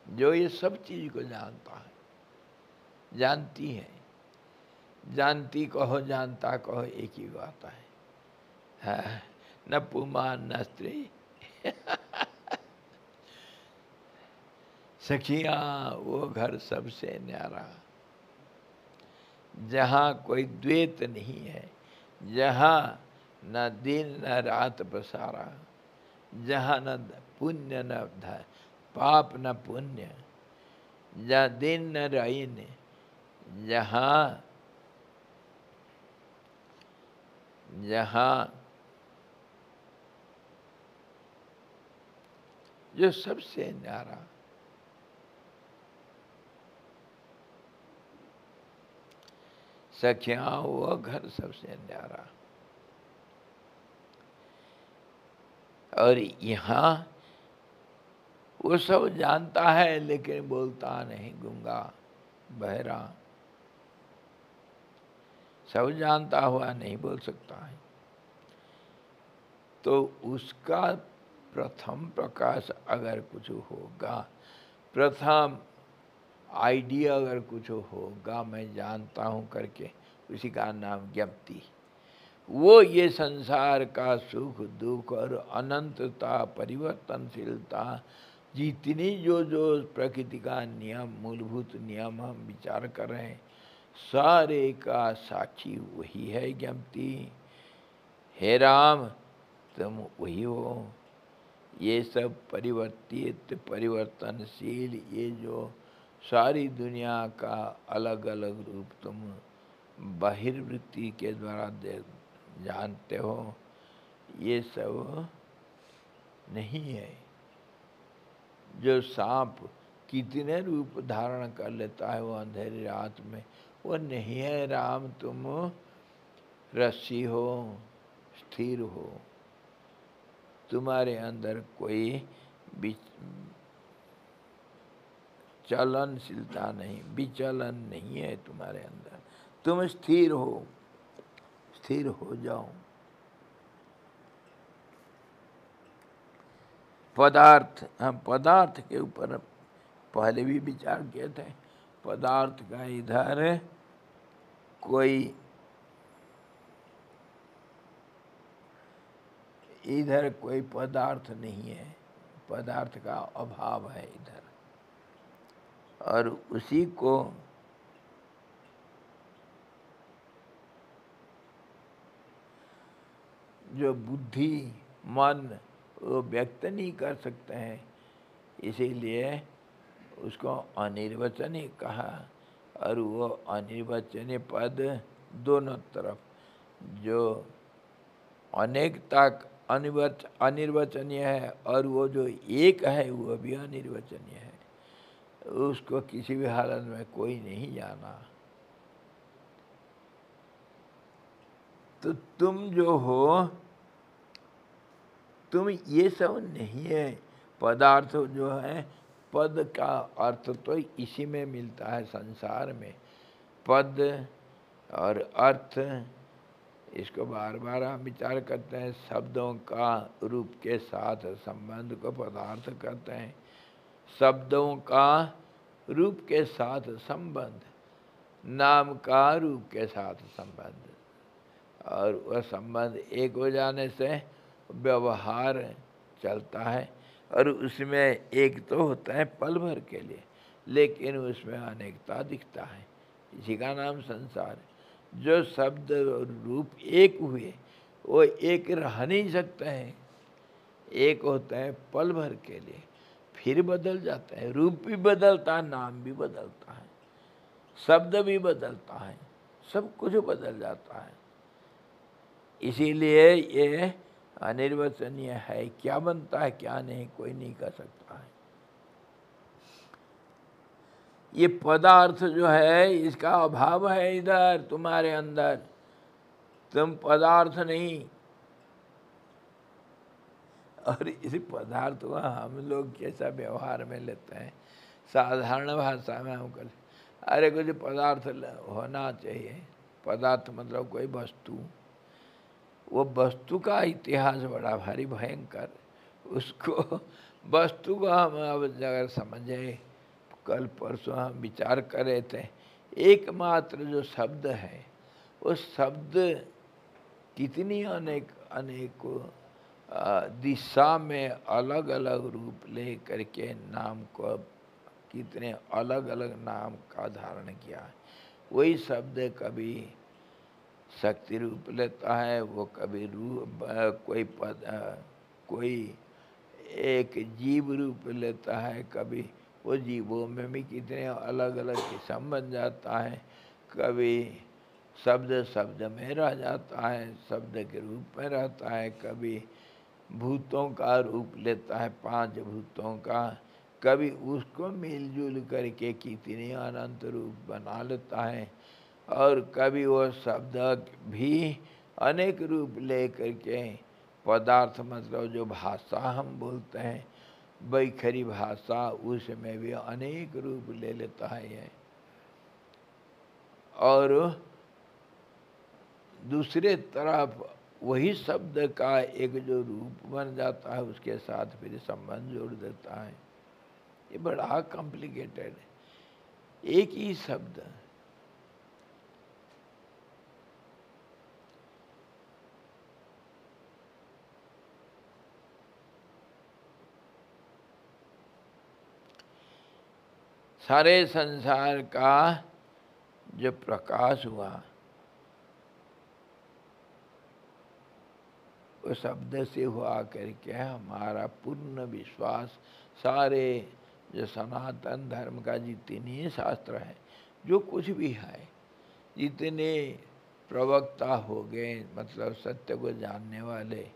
जो ये सब चीज को जानता है, जानती है। जानती कहो जानता कहो एक ही बात है। हाँ, न पुमान न स्त्री। सखियाँ वो घर सबसे न्यारा, जहाँ कोई द्वैत नहीं है, जहाँ न दिन न रात पसारा, जहाँ न पुण्य न पाप न पुण्य, जहाँ दिन न रईन, जहाँ जहाँ जो सबसे न्यारा, सखियाँ वो घर सबसे न्यारा। और यहाँ वो सब जानता है लेकिन बोलता नहीं, गूंगा बहरा, सब जानता हुआ नहीं बोल सकता है। तो उसका प्रथम प्रकाश अगर कुछ होगा, प्रथम आइडिया अगर कुछ होगा, मैं जानता हूँ करके, उसी का नाम ज्ञप्ति। वो ये संसार का सुख दुख और अनंतता, परिवर्तनशीलता, जितनी जो जो प्रकृति का नियम, मूलभूत नियम हम विचार कर रहे हैं, सारे का साक्षी वही है ज्ञप्ति। हे राम, तुम वही हो। ये सब परिवर्तित परिवर्तनशील, ये जो सारी दुनिया का अलग अलग रूप तुम बहिर्वृत्ति के द्वारा जानते हो, ये सब नहीं है। जो सांप कितने रूप धारण कर लेता है वो अंधेरी रात में, वो नहीं है राम। तुम रस्सी हो, स्थिर हो, तुम्हारे अंदर कोई चलनशीलता नहीं, विचलन नहीं है तुम्हारे अंदर। तुम स्थिर हो, स्थिर हो जाओ। पदार्थ, हम पदार्थ के ऊपर पहले भी विचार किए थे। पदार्थ का इधर कोई पदार्थ नहीं है, पदार्थ का अभाव है इधर। और उसी को जो बुद्धि मन वो व्यक्त नहीं कर सकते हैं, इसीलिए उसको अनिर्वचनीय कहा। और वो अनिर्वचनीय पद दोनों तरफ, जो अनेकता अनिर्वचनीय है और वो जो एक है वो भी अनिर्वचनीय है। उसको किसी भी हालत में कोई नहीं जाना। तो तुम जो हो, तुम ये सब नहीं है। पदार्थ जो है, पद का अर्थ तो इसी में मिलता है संसार में। पद और अर्थ, इसको बार बार हम विचार करते हैं। शब्दों का रूप के साथ संबंध को पदार्थ कहते हैं। शब्दों का रूप के साथ संबंध, नाम का रूप के साथ संबंध, और वह संबंध एक हो जाने से व्यवहार चलता है। और उसमें एक तो होता है पल भर के लिए, लेकिन उसमें अनेकता दिखता है। इसी का नाम संसार है। जो शब्द और रूप एक हुए वो एक रह नहीं सकते हैं। एक होता है पल भर के लिए, फिर बदल जाता है। रूप भी बदलता है, नाम भी बदलता है, शब्द भी बदलता है, सब कुछ बदल जाता है। इसीलिए ये अनिर्वचनीय है। क्या बनता है क्या नहीं कोई नहीं कह सकता है। ये पदार्थ जो है इसका अभाव है इधर तुम्हारे अंदर। तुम पदार्थ नहीं। और इस पदार्थ को हम लोग कैसा व्यवहार में लेते हैं, साधारण भाषा में हम कहते अरे कुछ पदार्थ होना चाहिए। पदार्थ मतलब कोई वस्तु। वो वस्तु का इतिहास बड़ा भारी भयंकर। उसको वस्तु को हम अब अगर समझे, कल परसों हम विचार कर रहे थे, एकमात्र जो शब्द है वो शब्द कितनी अनेक दिशा में अलग अलग रूप ले करके नाम को, कितने अलग अलग नाम का धारण किया है। वही शब्द कभी शक्ति रूप लेता है, वो कभी रूप कोई एक जीव रूप लेता है, कभी वो जीवों में भी कितने अलग अलग किस्म बन जाता है। कभी शब्द में रह जाता है, शब्द के रूप में रहता है, कभी भूतों का रूप लेता है, 5 भूतों का, कभी उसको मिलजुल करके कितने अनंत रूप बना लेता है। और कभी वो शब्द भी अनेक रूप ले करके, पदार्थ मतलब जो भाषा हम बोलते हैं, बैखरी भाषा, उसमें भी अनेक रूप ले लेता है ये। और दूसरे तरफ वही शब्द का एक जो रूप बन जाता है, उसके साथ फिर संबंध जोड़ देता है। ये बड़ा कॉम्प्लिकेटेड है। एक ही शब्द सारे संसार का जो प्रकाश हुआ, वो शब्द से हुआ करके हमारा पूर्ण विश्वास। सारे जो सनातन धर्म का जितने शास्त्र है, जो कुछ भी है, जितने प्रवक्ता हो गए, मतलब सत्य को जानने वाले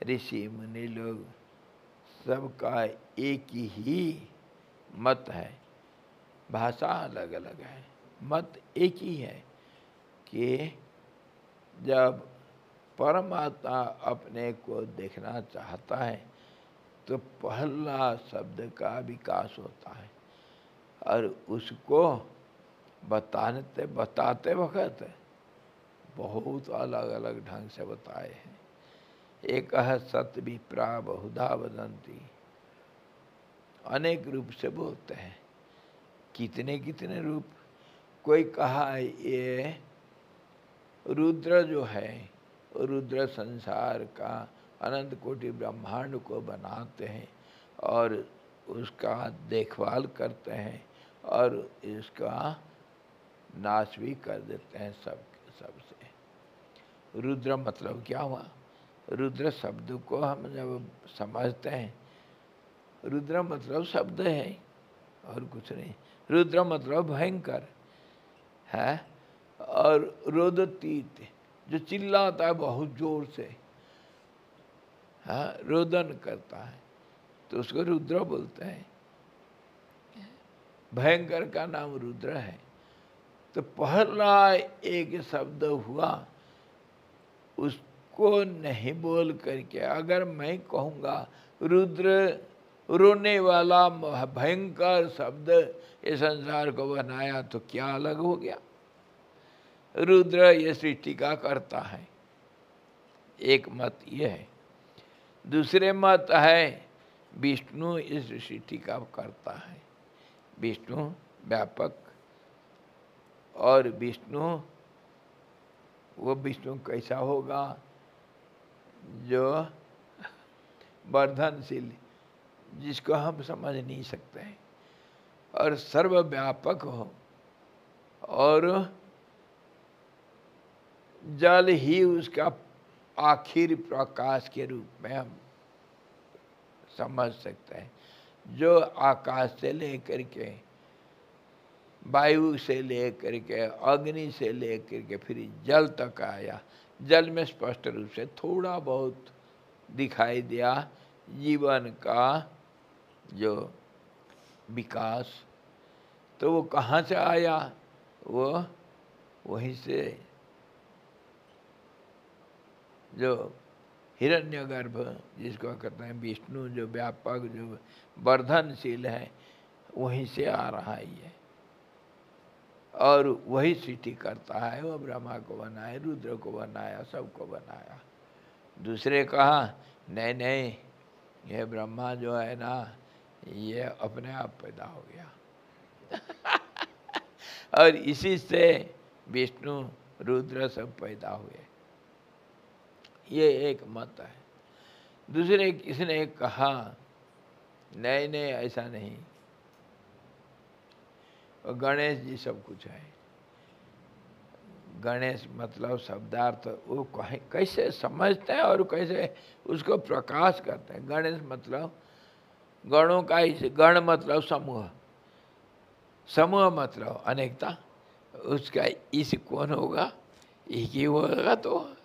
ऋषि मुनि लोग, सबका एक ही मत है। भाषा अलग अलग है, मत एक ही है कि जब परमात्मा अपने को देखना चाहता है तो पहला शब्द का विकास होता है। और उसको बताते वक्त बहुत अलग अलग ढंग से बताए हैं। एक सत्य विप्रा बहुधा वदंती, अनेक रूप से बोलते हैं, कितने कितने रूप। कोई कहा ये रुद्र जो है, रुद्र संसार का अनंत कोटि ब्रह्मांड को बनाते हैं और उसका देखभाल करते हैं और इसका नाश भी कर देते हैं सबसे। रुद्र मतलब क्या हुआ? रुद्र शब्द को हम जब समझते हैं, रुद्र मतलब शब्द है और कुछ नहीं। रुद्र मतलब भयंकर है, और रोदतीत जो चिल्लाता है बहुत जोर से, हाँ, रोदन करता है, तो उसको रुद्र बोलते हैं। भयंकर का नाम रुद्र है। तो पहला एक शब्द हुआ, उसको नहीं बोल करके अगर मैं कहूँगा रुद्र रोने वाला भयंकर शब्द ये संसार को बनाया, तो क्या अलग हो गया? रुद्र ये सृष्टि का करता है, एक मत ये है। दूसरे मत है विष्णु इस सृष्टि का करता है। विष्णु व्यापक, और विष्णु वो विष्णु कैसा होगा? जो वर्धनशील, जिसको हम समझ नहीं सकते हैं, और सर्वव्यापक हो, और जल ही उसका आखिर प्रकाश के रूप में हम समझ सकते हैं। जो आकाश से लेकर के, वायु से लेकर के, अग्नि से लेकर के फिर जल तक आया। जल में स्पष्ट रूप से थोड़ा बहुत दिखाई दिया जीवन का जो विकास, तो वो कहाँ से आया? वो वहीं से जो हिरण्यगर्भ, जिसको कहते हैं विष्णु, जो व्यापक, जो वर्धनशील है, वहीं से आ रहा है ये, और वही सृष्टि करता है। वो ब्रह्मा को बनाया, रुद्र को बनाया, सबको बनाया। दूसरे कहा नहीं नहीं, ये ब्रह्मा जो है ना, ये अपने आप पैदा हो गया और इसी से विष्णु रुद्र सब पैदा हुए। ये एक मत है। दूसरे किसने कहा नहीं नहीं ऐसा नहीं, और गणेश जी सब कुछ है। गणेश मतलब शब्दार्थ वो कैसे समझते हैं और कैसे उसको प्रकाश करते हैं। गणेश मतलब गणों का, इस गण मतलब समूह, समूह मतलब अनेकता, उसका इस कौन होगा? एक ही होगा तो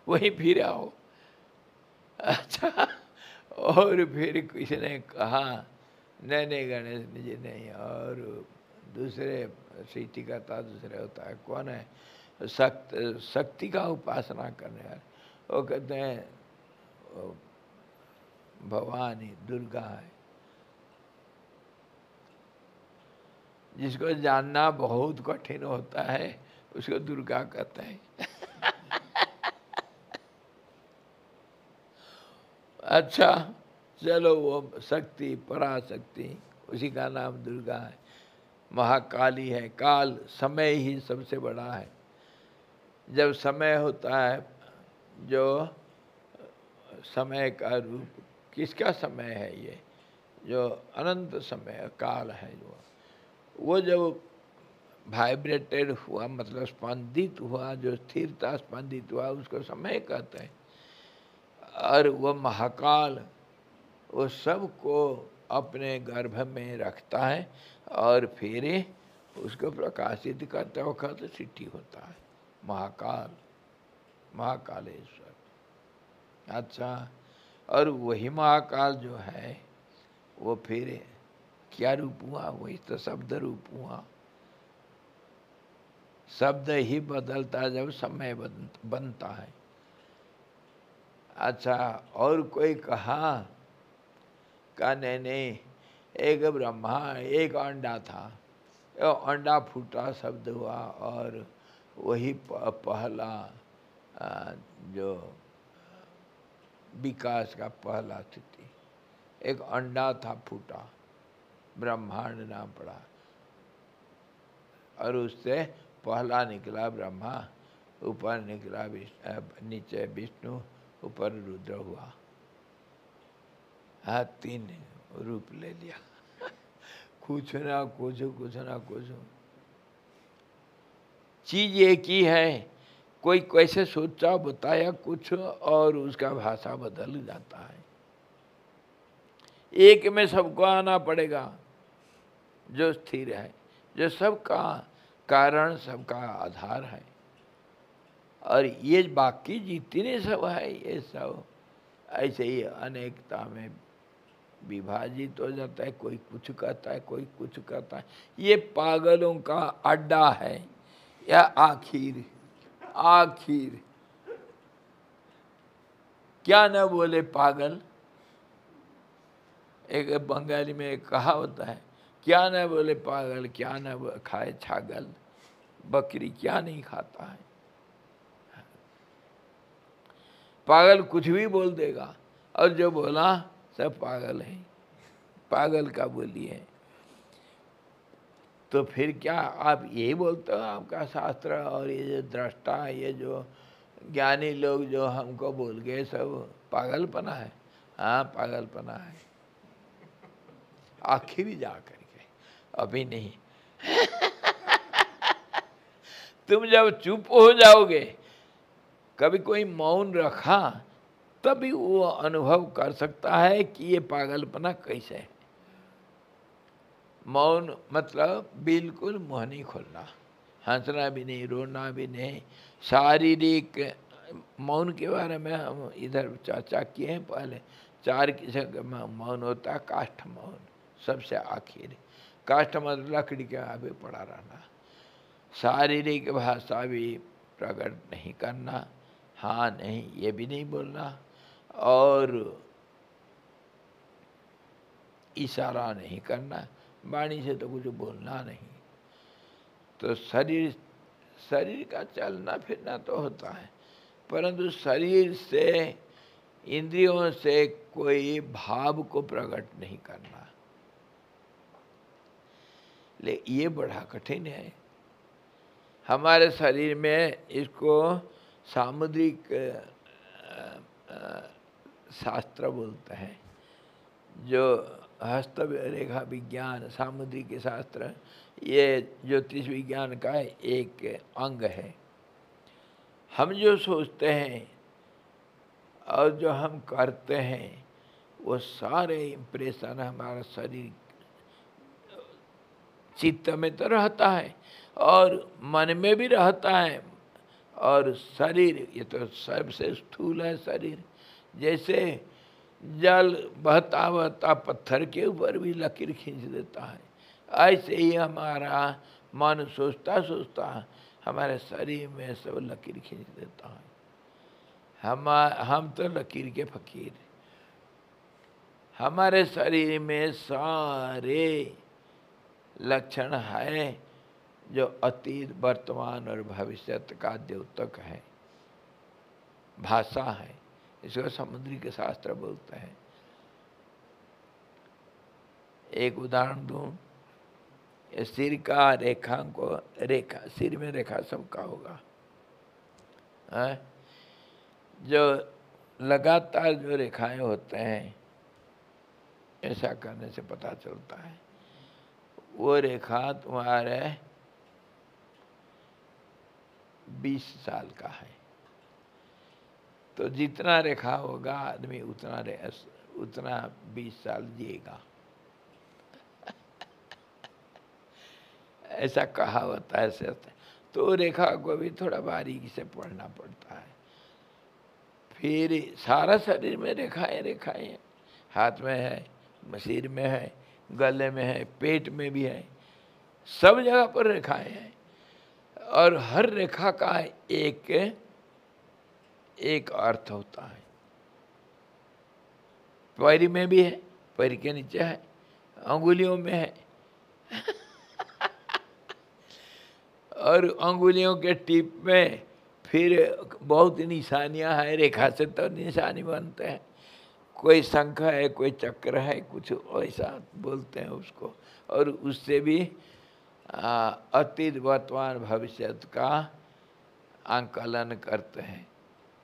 वही फिर आओ। अच्छा, और फिर किसी ने कहा नहीं नहीं गणेश जी नहीं, और दूसरे सृष्टिकर्ता दूसरे होता है। कौन है? शक्ति का उपासना करने वाले, वो कहते हैं भवानी दुर्गा है। जिसको जानना बहुत कठिन होता है उसको दुर्गा कहते हैं अच्छा चलो, वो शक्ति, पराशक्ति, उसी का नाम दुर्गा है। महाकाली है। काल समय ही सबसे बड़ा है। जब समय होता है, जो समय का रूप, किसका समय है ये? जो अनंत समय काल है, जो वो जब वाइब्रेटेड हुआ, मतलब स्पंदित हुआ, जो स्थिरता स्पंदित हुआ, उसको समय कहते हैं। और वो महाकाल वो सबको अपने गर्भ में रखता है और फिर उसको प्रकाशित करते वक्त सृष्टि होता है। महाकाल, महाकालेश्वर। अच्छा, और वही महाकाल जो है वो फिर क्या रूप हुआ? वही तो शब्द रूप हुआ। शब्द ही बदलता जब समय बनता है। अच्छा, और कोई कहा नहीं नहीं, एक ब्रह्मा, एक अंडा था, वो अंडा फूटा शब्द हुआ और वही पहला जो विकास का पहला स्थिति, एक अंडा था फूटा, ब्रह्मांड नाम पड़ा, और उससे पहला निकला ब्रह्मा, ऊपर निकला नीचे विष्णु, ऊपर रुद्र हुआ। हाँ, 3 रूप ले लिया। कुछ ना कुछ, कुछ ना कुछ, चीज एक ही है, कोई कैसे सोचा बताया कुछ और उसका भाषा बदल जाता है। एक में सबको आना पड़ेगा जो स्थिर है, जो सबका कारण, सबका आधार है। और ये बाकी जितने सब है, ये सब ऐसे ही अनेकता में विभाजित हो जाता है। कोई कुछ कहता है, कोई कुछ कहता है। ये पागलों का अड्डा है, या आखिर क्या न बोले पागल। एक बंगाली में एक कहावत है, क्या न बोले पागल, क्या न खाए छागल, बकरी क्या नहीं खाता है। पागल कुछ भी बोल देगा, और जो बोला सब पागल है, पागल का बोली है। तो फिर क्या आप यही बोलते हो, आपका शास्त्र और ये जो दृष्टा, ये जो ज्ञानी लोग जो हमको बोल गए, सब पागलपना है? हाँ, पागलपना है, आखिर जा करके, अभी नहीं। तुम जब चुप हो जाओगे, कभी कोई मौन रखा, तभी वो अनुभव कर सकता है कि ये पागलपना कैसे है। मौन मतलब बिल्कुल मुँह नहीं खोलना, हंसना भी नहीं, रोना भी नहीं। शारीरिक मौन के बारे में हम इधर चर्चा किए हैं पहले। 4 किस्म का मौन होता है। काष्ठ मौन सबसे आखिर, काष्ठ मतलब लकड़ी के आगे पड़ा रहना। शारीरिक भाषा भी प्रकट नहीं करना, हाँ नहीं ये भी नहीं बोलना, और इशारा नहीं करना, वाणी से तो कुछ बोलना नहीं। तो शरीर का चलना फिरना तो होता है, परंतु शरीर से, इंद्रियों से कोई भाव को प्रकट नहीं करना। ले ये बड़ा कठिन है हमारे शरीर में। इसको सामुद्रिक शास्त्र बोलते हैं, जो हस्त रेखा विज्ञान, सामुद्रिक शास्त्र, ये ज्योतिष विज्ञान का एक अंग है। हम जो सोचते हैं और जो हम करते हैं, वो सारे इम्प्रेशन हमारा शरीर चित्त में तो रहता है और मन में भी रहता है। और शरीर, ये तो सबसे स्थूल है शरीर। जैसे जल बहता बहता पत्थर के ऊपर भी लकीर खींच देता है, ऐसे ही हमारा मन सोचता सोचता हमारे शरीर में सब लकीर खींच देता है। हम तो लकीर के फकीर। हमारे शरीर में सारे लक्षण है जो अतीत, वर्तमान और भविष्य का द्योतक है, भाषा है। इसको समुद्री के शास्त्र बोलते हैं। एक उदाहरण दूं, सिर का रेखांको, रेखा सिर में रेखा सबका होगा है? जो लगातार जो रेखाएं होते हैं, ऐसा करने से पता चलता है वो रेखा तुम्हारे 20 साल का है। तो जितना रेखा होगा आदमी उतना 20 साल जिएगा। ऐसा कहावत है ऐसे। तो रेखा को भी थोड़ा बारीकी से पढ़ना पड़ता है। फिर सारा शरीर में रेखाएं रेखाएं, हाथ में है, सिर में है, गले में है, पेट में भी है, सब जगह पर रेखाएं हैं। और हर रेखा का एक अर्थ होता है। पैर में भी है, पैर के नीचे है, अंगुलियों में है। और अंगुलियों के टिप में फिर बहुत निशानियां हैं, रेखा से तो निशानी बनते हैं। कोई शंख है, कोई चक्र है, कुछ ऐसा बोलते हैं उसको। और उससे भी अतीत वर्तमान भविष्य का आंकलन करते हैं।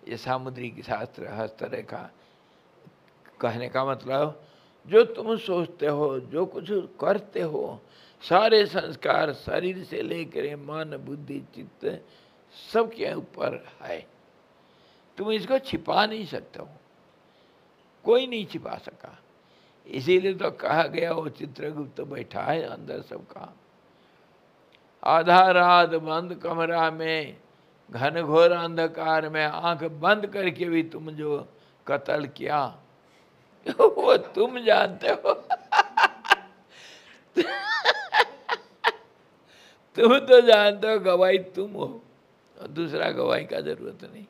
ये सामुद्रिक शास्त्र हस्तरेखा। कहने का मतलब जो तुम सोचते हो, जो कुछ करते हो, सारे संस्कार शरीर से लेकर मन बुद्धि चित्त सबके ऊपर है। तुम इसको छिपा नहीं सकते हो, कोई नहीं छिपा सका। इसीलिए तो कहा गया वो चित्रगुप्त बैठा है अंदर सबका। आधा रात बंद कमरा में घनघोर अंधकार में आंख बंद करके भी तुम जो कत्ल किया वो तुम जानते हो। तुम तो जानते हो, गवाही तुम हो, और दूसरा गवाही का जरूरत नहीं।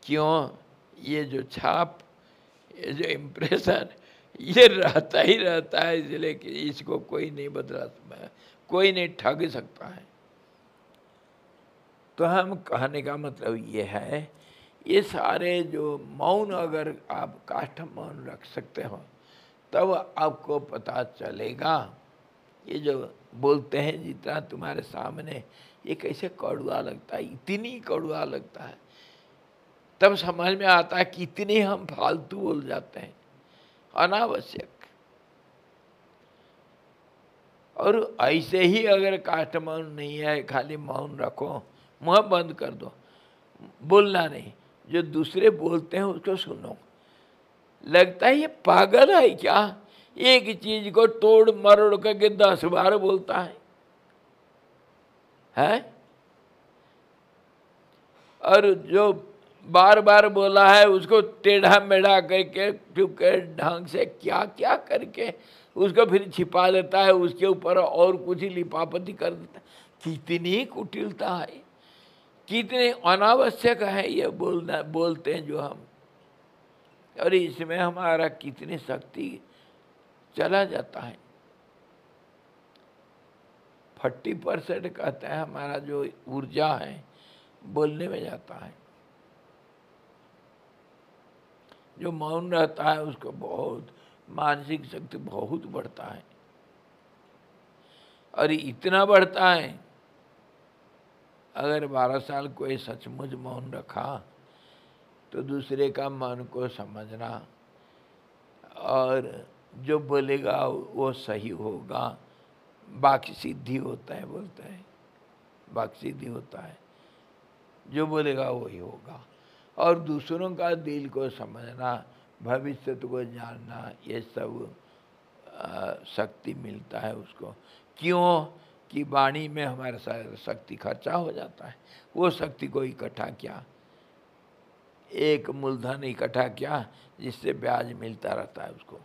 क्यों? ये जो छाप, ये जो इम्प्रेशन, ये रहता ही रहता है, इसलिए कि इसको कोई नहीं बदला सकता, कोई नहीं ठग सकता है। तो हम कहने का मतलब ये है, ये सारे जो मौन अगर आप काष्ठ मौन रख सकते हो तब आपको पता चलेगा ये जो बोलते हैं जितना तुम्हारे सामने ये कैसे कड़वा लगता है, इतनी कड़वा लगता है। तब समझ में आता है कि इतने हम फालतू बोल जाते हैं, अनावश्यक। और ऐसे ही अगर काष्ठ मौन नहीं है, खाली मौन रखो, मुँह बंद कर दो, बोलना नहीं, जो दूसरे बोलते हैं उसको सुनो। लगता है ये पागल है क्या, एक चीज को तोड़ मरोड़ करके 10 बार बोलता है? और जो बार बार बोला है उसको टेढ़ा मेढ़ा करके चुपके ढंग से क्या क्या करके उसको फिर छिपा देता है, उसके ऊपर और कुछ ही लिपापति कर देता है। कितनी कुटिलता है, कितने अनावश्यक है ये बोलते हैं जो हम। और इसमें हमारा कितनी शक्ति चला जाता है। 40% कहते हैं हमारा जो ऊर्जा है बोलने में जाता है। जो मौन रहता है उसको बहुत मानसिक शक्ति बहुत बढ़ता है। और इतना बढ़ता है, अगर 12 साल कोई सचमुच मौन रखा तो दूसरे का मन को समझना और जो बोलेगा वो सही होगा, वाक्य सिद्धि होता है, बोलते हैं वाक्य सिद्धि होता है, जो बोलेगा वही होगा। और दूसरों का दिल को समझना, भविष्य को जानना, ये सब शक्ति मिलता है उसको। क्यों? कि वाणी में हमारा शक्ति खर्चा हो जाता है। वो शक्ति को इकट्ठा किया, एक मूलधन इकट्ठा किया जिससे ब्याज मिलता रहता है उसको।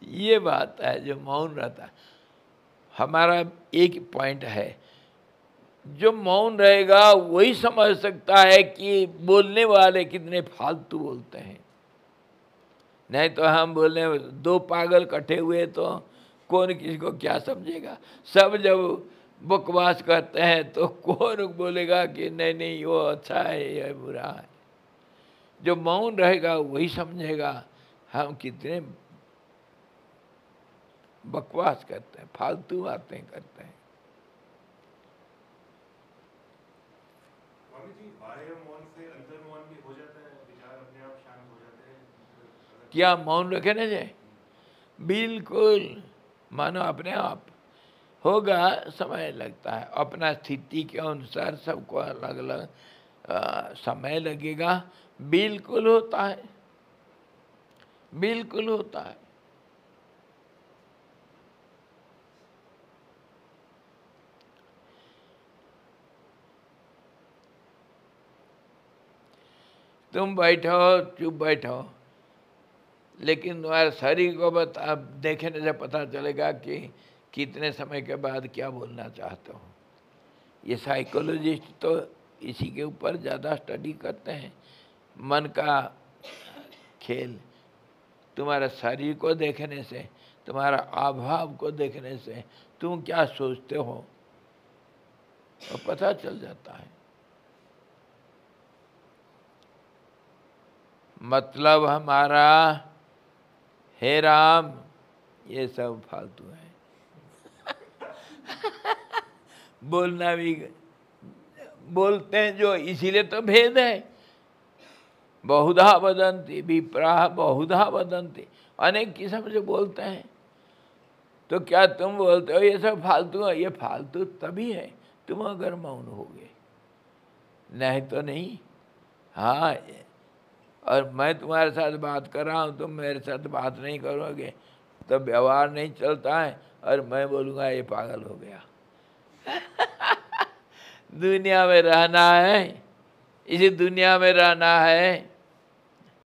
ये बात है जो मौन रहता है। हमारा एक पॉइंट है, जो मौन रहेगा वही समझ सकता है कि बोलने वाले कितने फालतू बोलते हैं। नहीं तो हम बोलने 2 पागल इकट्ठे हुए तो कौन किसी को क्या समझेगा। सब जब बकवास करते हैं तो कौन बोलेगा कि नहीं नहीं वो अच्छा है या बुरा है। जो मौन रहेगा वही समझेगा हम कितने बकवास करते हैं, फालतू बातें करते हैं। बाह्य मौन से अंतर मौन भी हो जाता है, विचार अपने आप शांत हो जाते हैं। क्या मौन रखे ना जाए? बिल्कुल, मानो अपने आप होगा, समय लगता है। अपना स्थिति के अनुसार सबको अलग अलग समय लगेगा। बिल्कुल होता है, बिल्कुल होता है। तुम बैठो, चुप बैठो, लेकिन तुम्हारे शरीर को देखने से पता चलेगा कि कितने समय के बाद क्या बोलना चाहते हो। ये साइकोलॉजिस्ट तो इसी के ऊपर ज़्यादा स्टडी करते हैं, मन का खेल। तुम्हारे शरीर को देखने से, तुम्हारा अभाव को देखने से तुम क्या सोचते हो वो पता चल जाता है। मतलब हमारा हे राम ये सब फालतू है। बोलना भी बोलते हैं जो, इसीलिए तो भेद है। बहुधा वदंती विप्राह बहुधा वदंती, अनेक किस्म से बोलते हैं। तो क्या तुम बोलते हो ये सब फालतू है? ये फालतू तभी है तुम अगर मौन होगे, नहीं तो नहीं। हाँ, और मैं तुम्हारे साथ बात कर रहा हूँ, तुम मेरे साथ बात नहीं करोगे तो व्यवहार नहीं चलता है, और मैं बोलूँगा ये पागल हो गया। दुनिया में रहना है, इसी दुनिया में रहना है।